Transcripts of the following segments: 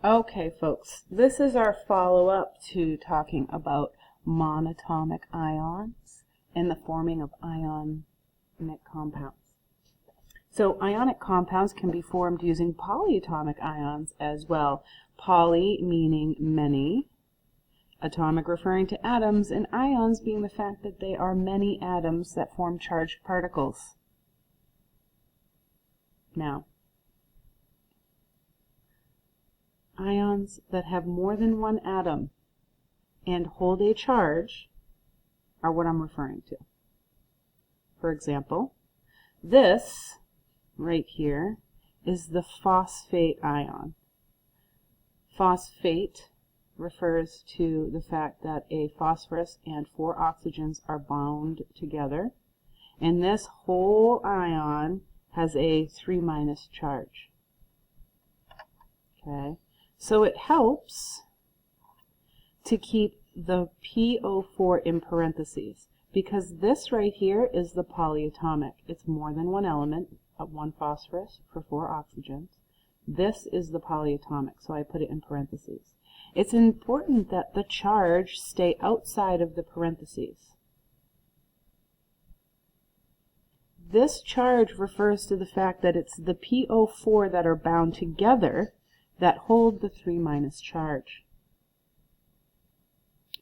Okay, folks, this is our follow-up to talking about monatomic ions and the forming of ionic compounds. So ionic compounds can be formed using polyatomic ions as well. Poly meaning many, atomic referring to atoms, and ions being the fact that they are many atoms that form charged particles. Now, ions that have more than one atom and hold a charge are what I'm referring to. For example, this right here is the phosphate ion. Phosphate refers to the fact that a phosphorus and 4 oxygens are bound together, and this whole ion has a 3- charge. Okay, so it helps to keep the PO4 in parentheses, because this right here is the polyatomic. It's more than one element, one phosphorus for 4 oxygens. This is the polyatomic, so I put it in parentheses. It's important that the charge stay outside of the parentheses. This charge refers to the fact that it's the PO4 that are bound together that hold the 3- charge.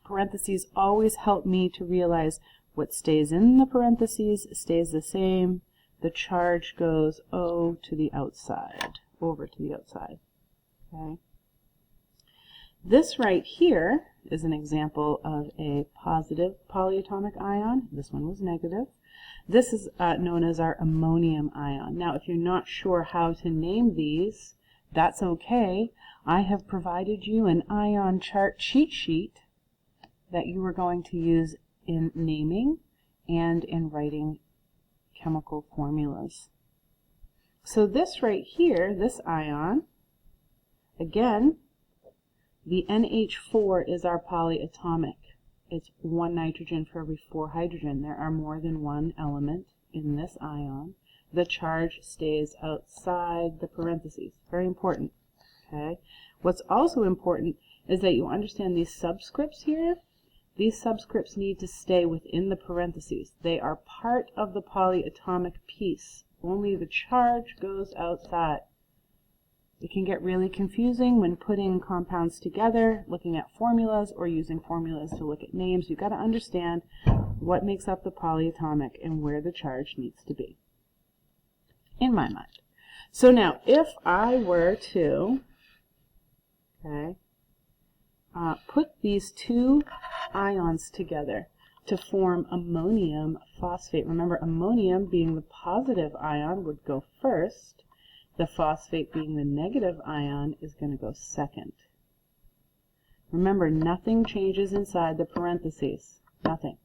Parentheses always help me to realize what stays in the parentheses stays the same. The charge goes to the outside, over to the outside. Okay. This right here is an example of a positive polyatomic ion. This one was negative. This is known as our ammonium ion. Now, if you're not sure how to name these, that's okay. I have provided you an ion chart cheat sheet that you are going to use in naming and in writing chemical formulas. So this right here, this ion, again, the NH4 is our polyatomic. It's 1 nitrogen for every 4 hydrogen. There are more than one element in this ion. The charge stays outside the parentheses. Very important. Okay. What's also important is that you understand these subscripts here. These subscripts need to stay within the parentheses. They are part of the polyatomic piece. Only the charge goes outside. It can get really confusing when putting compounds together, looking at formulas, or using formulas to look at names. You've got to understand what makes up the polyatomic and where the charge needs to be, in my mind. So now, if I were to put these two ions together to form ammonium phosphate. Remember, ammonium being the positive ion would go first. The phosphate being the negative ion is going to go second. Remember, nothing changes inside the parentheses. Nothing.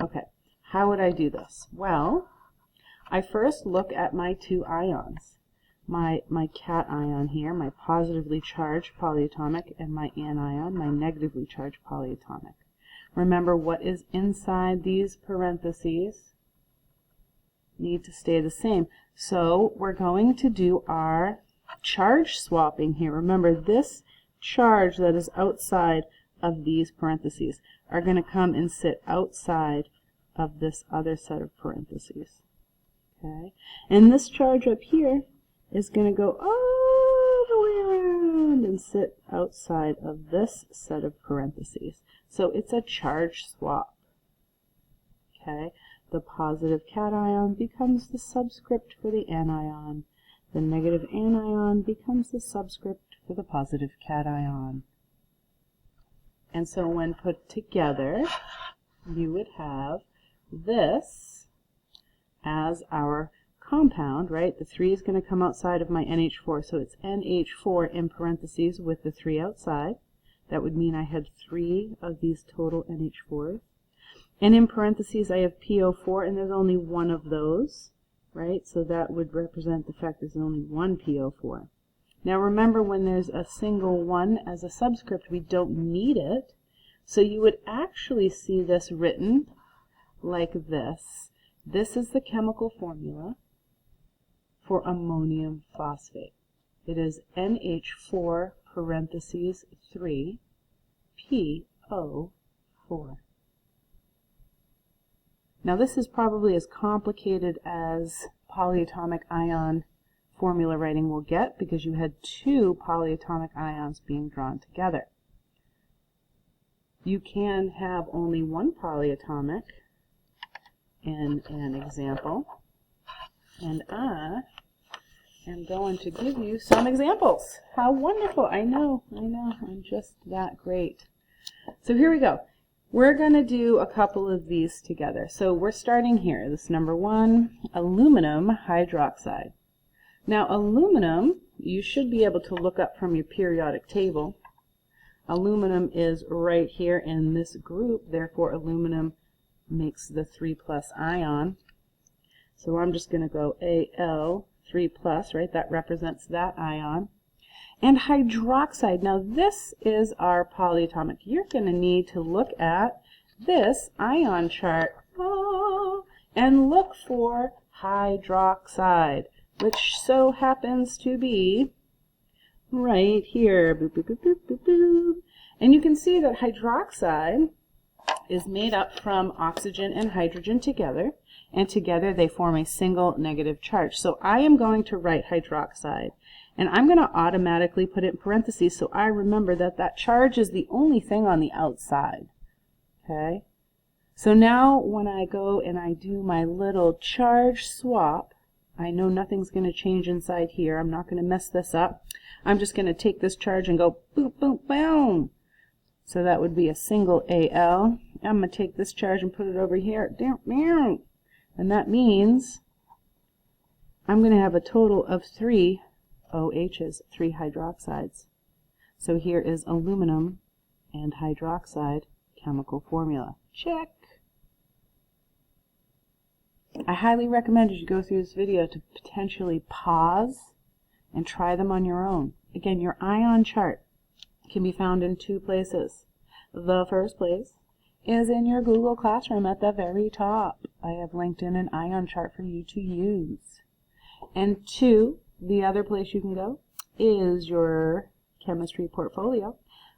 Okay, how would I do this? Well, I first look at my two ions. My cation here, my positively charged polyatomic, and my anion, my negatively charged polyatomic. Remember, what is inside these parentheses need to stay the same. So we're going to do our charge swapping here. Remember, this charge that is outside of these parentheses are going to come and sit outside of this other set of parentheses. Okay? And this charge up here is going to go all the way around and sit outside of this set of parentheses. So it's a charge swap. Okay? The positive cation becomes the subscript for the anion. The negative anion becomes the subscript for the positive cation. And so when put together, you would have this as our compound, right? The 3 is going to come outside of my NH4, so it's NH4 in parentheses with the 3 outside. That would mean I had 3 of these total NH4s. And in parentheses, I have PO4, and there's only one of those, right? So that would represent the fact there's only one PO4. Now remember, when there's a single one as a subscript, we don't need it. So you would actually see this written like this. This is the chemical formula for ammonium phosphate. it is NH4 parentheses 3 PO4. Now this is probably as complicated as polyatomic ion formula writing will get, because you had two polyatomic ions being drawn together. You can have only one polyatomic in an example, and I am going to give you some examples. How wonderful! I know, I'm just that great. So here we go. We're going to do a couple of these together. So we're starting here. This number 1, aluminum hydroxide. Now aluminum, you should be able to look up from your periodic table. Aluminum is right here in this group, therefore aluminum makes the 3+ ion. So I'm just going to go Al 3+, right? That represents that ion. And hydroxide, now this is our polyatomic. You're going to need to look at this ion chart and look for hydroxide, which so happens to be right here. Boop, boop, boop, boop, boop, boop. And you can see that hydroxide is made up from oxygen and hydrogen together, and together they form a single negative charge. So I am going to write hydroxide, and I'm going to automatically put it in parentheses so I remember that that charge is the only thing on the outside. Okay? So now when I go and I do my little charge swap, I know nothing's going to change inside here. I'm not going to mess this up. I'm just going to take this charge and go boom, boom, boom. So that would be a single Al. I'm going to take this charge and put it over here. And that means I'm going to have a total of 3 OHs, 3 hydroxides. So here is aluminum and hydroxide chemical formula. Check. I highly recommend as you go through this video to potentially pause and try them on your own. Again, your ion chart can be found in 2 places. The first place is in your Google Classroom at the very top. I have linked in an ion chart for you to use. And 2, the other place you can go is your chemistry portfolio,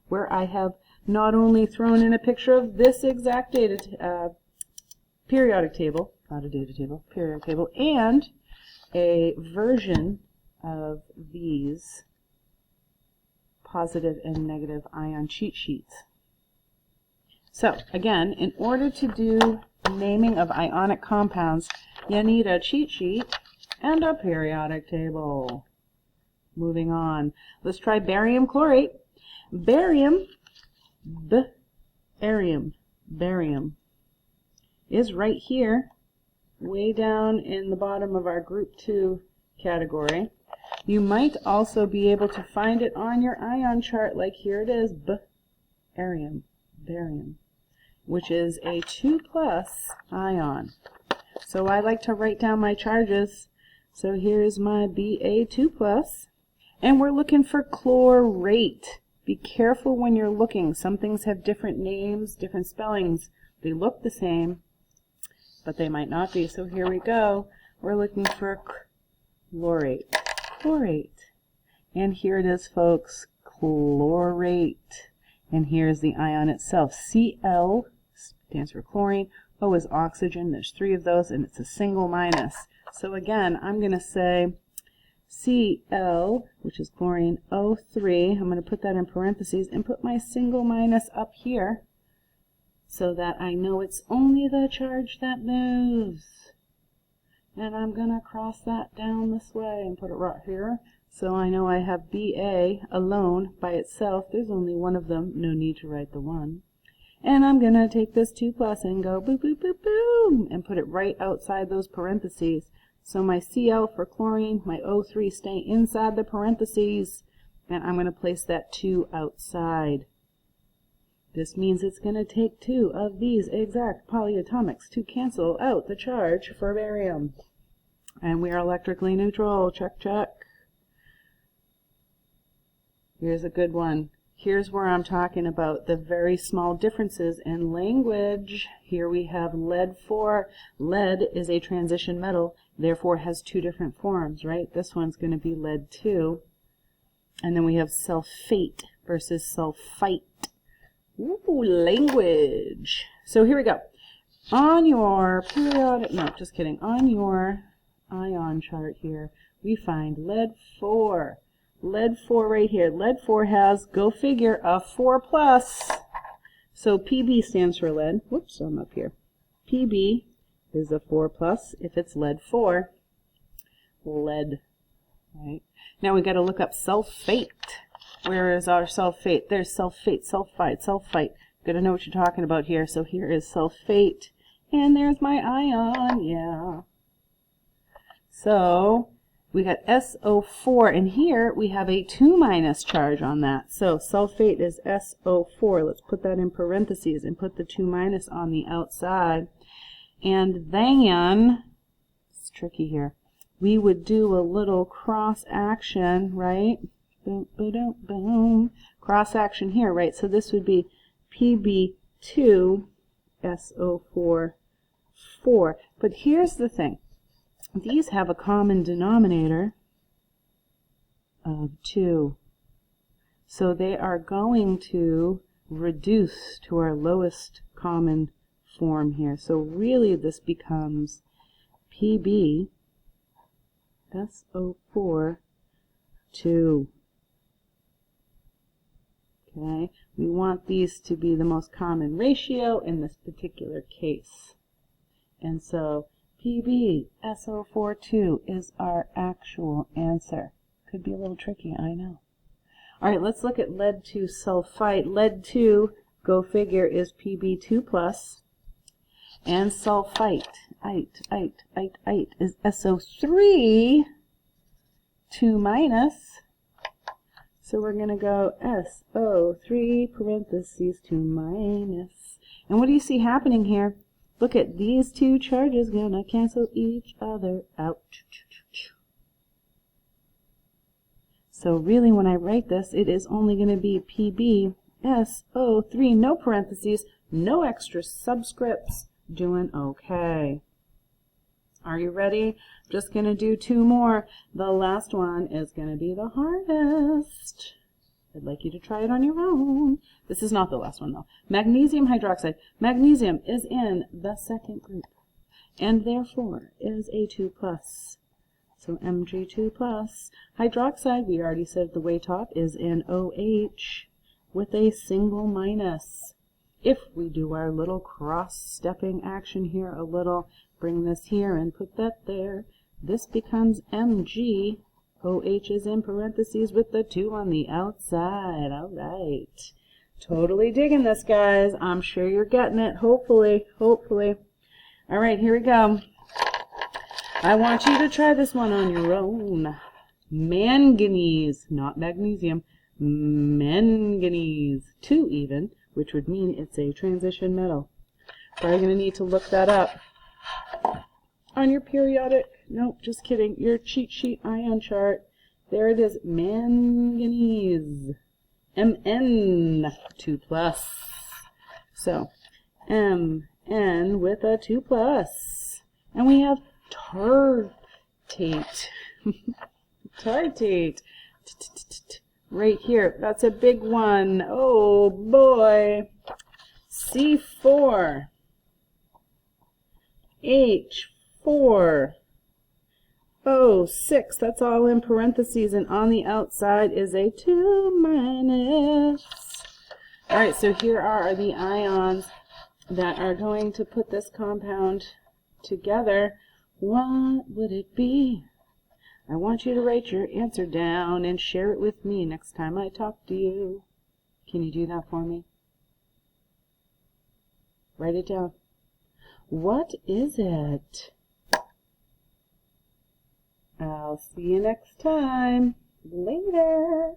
where I have not only thrown in a picture of this exact periodic table, not a data table, periodic table, and a version of these positive and negative ion cheat sheets. So again, in order to do naming of ionic compounds, you need a cheat sheet and a periodic table. Moving on, let's try barium chlorate. Barium, barium is right here, way down in the bottom of our group 2 category. You might also be able to find it on your ion chart, like here it is, barium, which is a 2+ ion. So I like to write down my charges. So here's my Ba2+, and we're looking for chlorate. Be careful when you're looking. Some things have different names, different spellings. They look the same, but they might not be. So here we go. We're looking for chlorate. And here it is, folks, chlorate. And here's the ion itself. Cl stands for chlorine. O is oxygen. There's 3 of those, and it's a single minus. So again, I'm going to say Cl, which is chlorine, O3. I'm going to put that in parentheses and put my single minus up here so that I know it's only the charge that moves. And I'm going to cross that down this way and put it right here. So I know I have Ba alone by itself. There's only one of them. No need to write the 1. And I'm going to take this 2+ and go boop, boop, boop, boom, and put it right outside those parentheses. So my Cl for chlorine, my O3 stay inside the parentheses, and I'm going to place that 2 outside. This means it's going to take 2 of these exact polyatomics to cancel out the charge for barium. And we are electrically neutral. Check, check. Here's a good one. Here's where I'm talking about the very small differences in language. Here we have lead-4. Lead is a transition metal, therefore has 2 different forms, right? This one's going to be lead-2. And then we have sulfate versus sulfite. Ooh, language. So here we go. On your periodic, no, just kidding. On your ion chart here, we find lead 4. Lead 4 right here. Lead 4 has, go figure, a 4+. So Pb stands for lead. Whoops, I'm up here. Pb is a 4+ if it's lead 4. Lead. Right. Now we got to look up sulfate. Where is our sulfate? There's sulfate, sulfide, sulfite. Got to know what you're talking about here. So here is sulfate. And there's my ion. Yeah. So we got SO4, and here we have a 2- charge on that. So sulfate is SO4. Let's put that in parentheses and put the 2- on the outside. And then, it's tricky here, we would do a little cross action, right? Boom, boom, boom. Cross action here, right? So this would be Pb2 SO4 4. But here's the thing. These have a common denominator of 2. So they are going to reduce to our lowest common form here. So really this becomes Pb SO4 2. Okay, we want these to be the most common ratio in this particular case. And so Pb SO4 2 is our actual answer. Could be a little tricky, I know. All right, let's look at lead 2 sulfite. Lead 2, go figure, is Pb2+. And sulfite, is SO3 2-. So we're going to go SO3 parentheses 2-. And what do you see happening here? Look at these two charges going to cancel each other out. So really when I write this, it is only going to be Pb SO3, no parentheses, no extra subscripts. Doing okay. Are you ready? Just going to do 2 more. The last one is going to be the hardest. I'd like you to try it on your own. This is not the last one, though. Magnesium hydroxide. Magnesium is in the second group, and therefore is a 2+. So Mg2+. Hydroxide, we already said at the way top, is in OH with a single minus. If we do our little cross-stepping action here a little, bring this here and put that there, this becomes Mg. OH is in parentheses with the 2 on the outside. All right. Totally digging this, guys. I'm sure you're getting it. Hopefully. Hopefully. All right, here we go. I want you to try this one on your own. Manganese, not magnesium. Manganese. 2 even, which would mean it's a transition metal. Probably going to need to look that up on your periodic, nope, just kidding, your cheat sheet ion chart. There it is, manganese, Mn, 2+. So, Mn with a 2+. And we have tartate. Tartate. Right here, that's a big one. Oh boy. C4. H4, O6, that's all in parentheses, and on the outside is a 2-. All right, so here are the ions that are going to put this compound together. What would it be? I want you to write your answer down and share it with me next time I talk to you. Can you do that for me? Write it down. What is it? I'll see you next time. Later.